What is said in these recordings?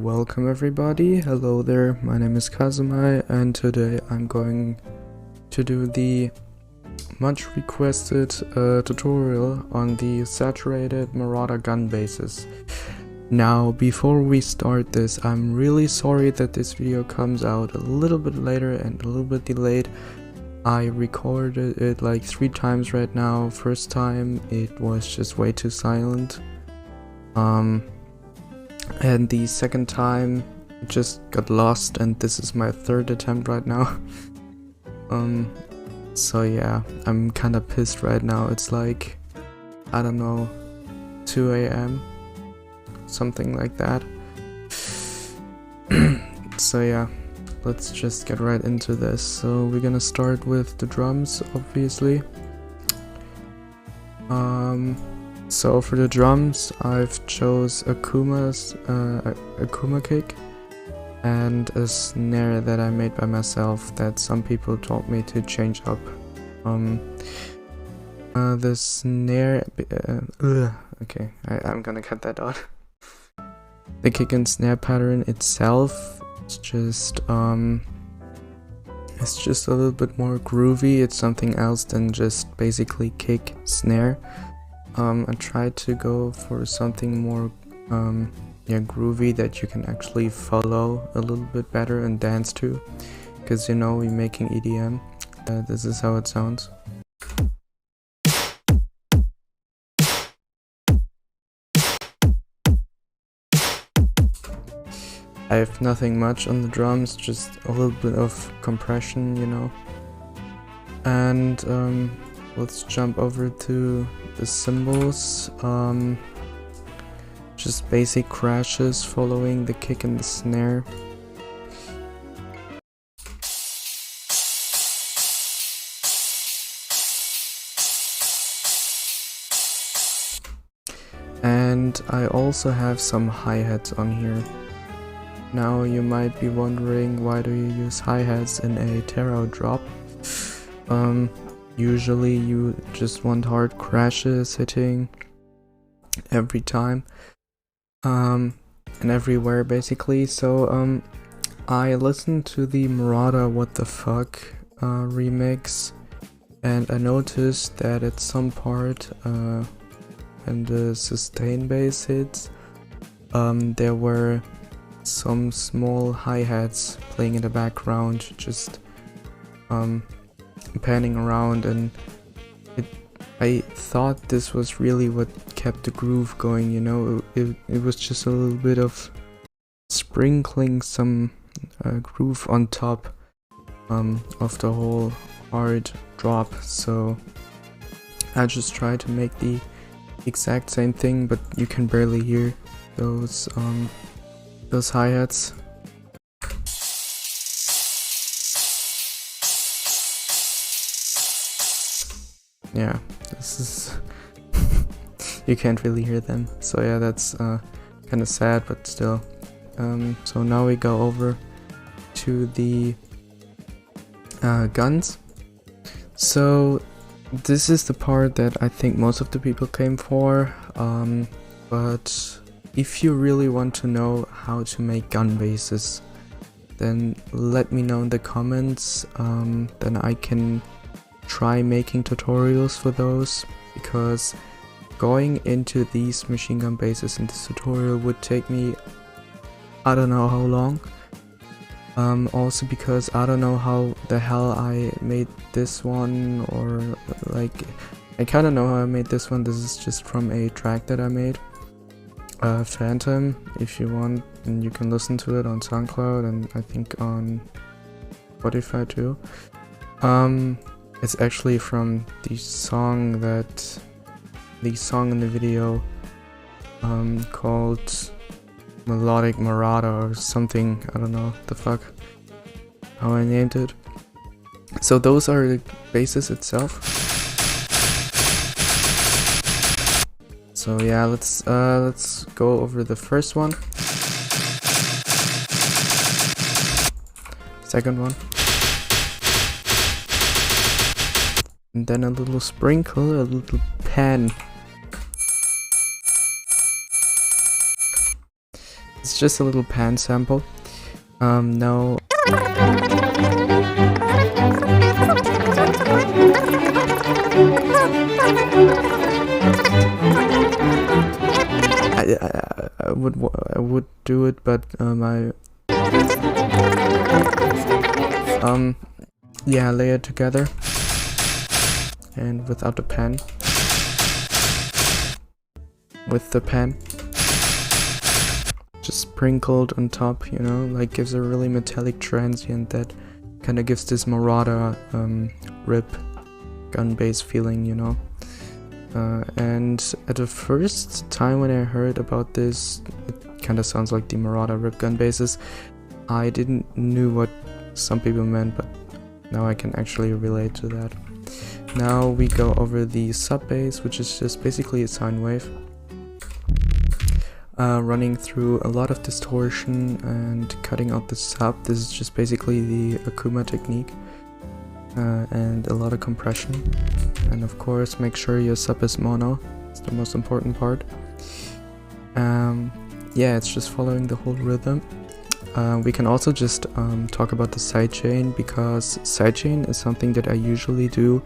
Welcome everybody, hello there, my name is Kazumai and today I'm going to do the much requested tutorial on the saturated MARAUDA gun bases. Now before we start this, I'm really sorry that this video comes out a little bit later and a little bit delayed. I recorded it like 3 times right now. First time it was just way too silent. And the second time it just got lost, and this is my 3rd attempt right now. So yeah, I'm kinda pissed right now. It's like, I don't know, 2 AM, something like that. So yeah, let's just get right into this. So we're gonna start with the drums, obviously. So for the drums, I've chose Akuma's Akuma kick and a snare that I made by myself that some people told me to change up. The snare, okay, I'm gonna cut that out. The kick and snare pattern itself, it's just a little bit more groovy. It's something else than just basically kick, snare. I tried to go for something more groovy that you can actually follow a little bit better and dance to, because you know, we're making EDM. This is how it sounds. I have nothing much on the drums, just a little bit of compression, you know. And let's jump over to the cymbals. Just basic crashes following the kick and the snare. And I also have some hi-hats on here. Now you might be wondering, why do you use hi-hats in a tarot drop? Usually you just want hard crashes hitting every time, and everywhere basically. So I listened to the MARAUDA What the Fuck remix, and I noticed that at some part when the sustain bass hits, there were some small hi-hats playing in the background, just panning around, and I thought this was really what kept the groove going, you know. It was just a little bit of sprinkling some groove on top of the whole hard drop. So I just tried to make the exact same thing, but you can barely hear those hi-hats. Yeah, this is you can't really hear them, so yeah, that's kind of sad, but still. So now we go over to the guns. So this is the part that I think most of the people came for, but if you really want to know how to make gun bases, then let me know in the comments, then I can try making tutorials for those, because going into these machine gun bases in this tutorial would take me I don't know how long. Also because I don't know how the hell I made this one, or like, I kinda know how I made this one. This is just from a track that I made, Phantom, if you want, and you can listen to it on SoundCloud and I think on Spotify too. It's actually from the song in the video called Melodic MARAUDA or something. I don't know the fuck how I named it. So those are the bases itself. So yeah, let's go over the first one, second one, and then a little sprinkle, a little pan. It's just a little pan sample. Now I would do it, but yeah, lay it together and without the pen, with the pen just sprinkled on top, you know, like gives a really metallic transient that kind of gives this MARAUDA rip gun bass feeling, you know. And at the first time when I heard about this, it kind of sounds like the MARAUDA rip gun basses. I didn't knew what some people meant, but now I can actually relate to that. Now we go over the sub bass, which is just basically a sine wave, running through a lot of distortion and cutting out the sub. This is just basically the Akuma technique, and a lot of compression. And of course, make sure your sub is mono. It's the most important part. Yeah, it's just following the whole rhythm. We can also just talk about the sidechain, because sidechain is something that I usually do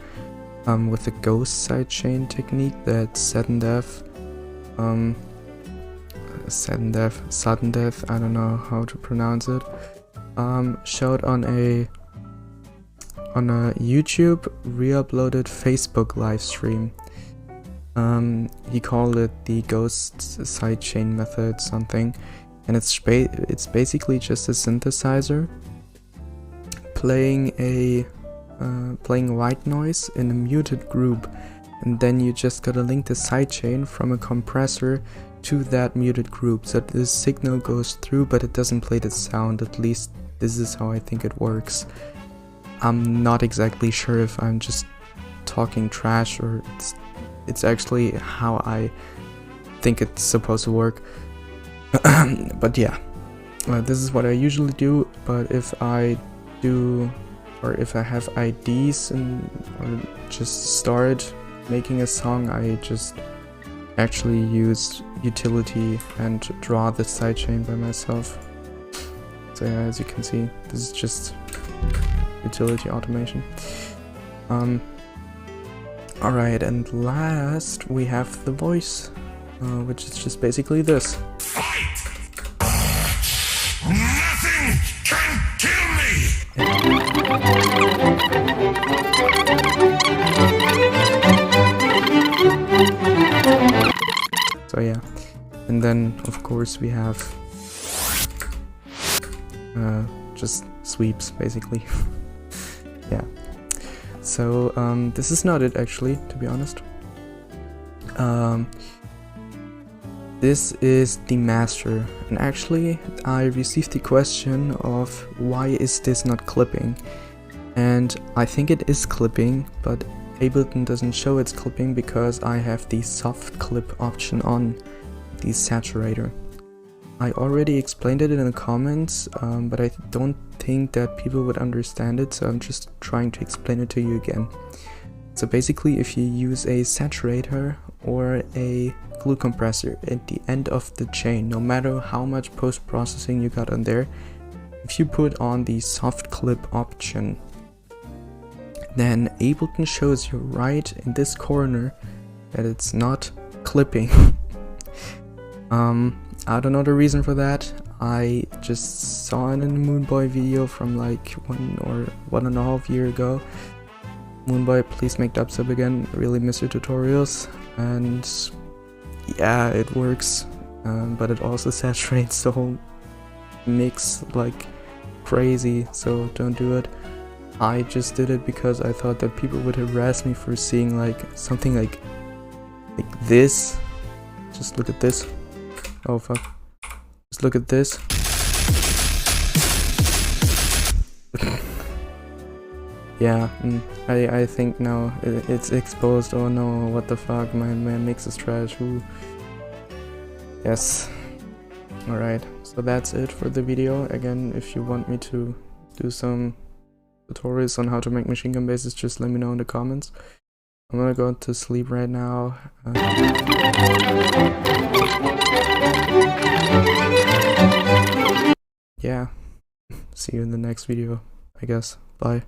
with the ghost sidechain technique that sudden death, I don't know how to pronounce it, showed on a YouTube re-uploaded Facebook live stream. He called it the ghost sidechain method something, and it's basically just a synthesizer playing white noise in a muted group, and then you just gotta link the sidechain from a compressor to that muted group, so this signal goes through but it doesn't play the sound. At least this is how I think it works. I'm not exactly sure if I'm just talking trash or it's actually how I think it's supposed to work. But yeah, this is what I usually do. But if I do, or if I have ideas or just start making a song, I just actually use utility and draw the sidechain by myself. So yeah, as you can see, this is just utility automation. Alright, and last we have the voice, which is just basically this. Fight! Nothing can kill me! So yeah, and then of course we have just sweeps basically. Yeah, so this is not it actually, to be honest. This is the master, and actually I received the question of why is this not clipping, and I think it is clipping, but Ableton doesn't show it's clipping because I have the soft clip option on the saturator. I already explained it in the comments, but I don't think that people would understand it, so I'm just trying to explain it to you again. So basically, if you use a saturator or a glue compressor at the end of the chain, no matter how much post-processing you got on there, if you put on the soft clip option, then Ableton shows you right in this corner that it's not clipping. I don't know the reason for that. I just saw it in the Moonboy video from like 1.5 years ago. Moonboy, please make dubstep again. I really miss your tutorials. And yeah, it works, but it also saturates the whole mix like crazy, so don't do it. I just did it because I thought that people would harass me for seeing like something like this. Just look at this. Oh fuck. Just look at this. Yeah, I think now it's exposed. Oh no, what the fuck, my mix is trash. Ooh. Yes. Alright, so that's it for the video. Again, if you want me to do some tutorials on how to make machine gun basses, just let me know in the comments. I'm gonna go to sleep right now. yeah, see you in the next video, I guess. Bye.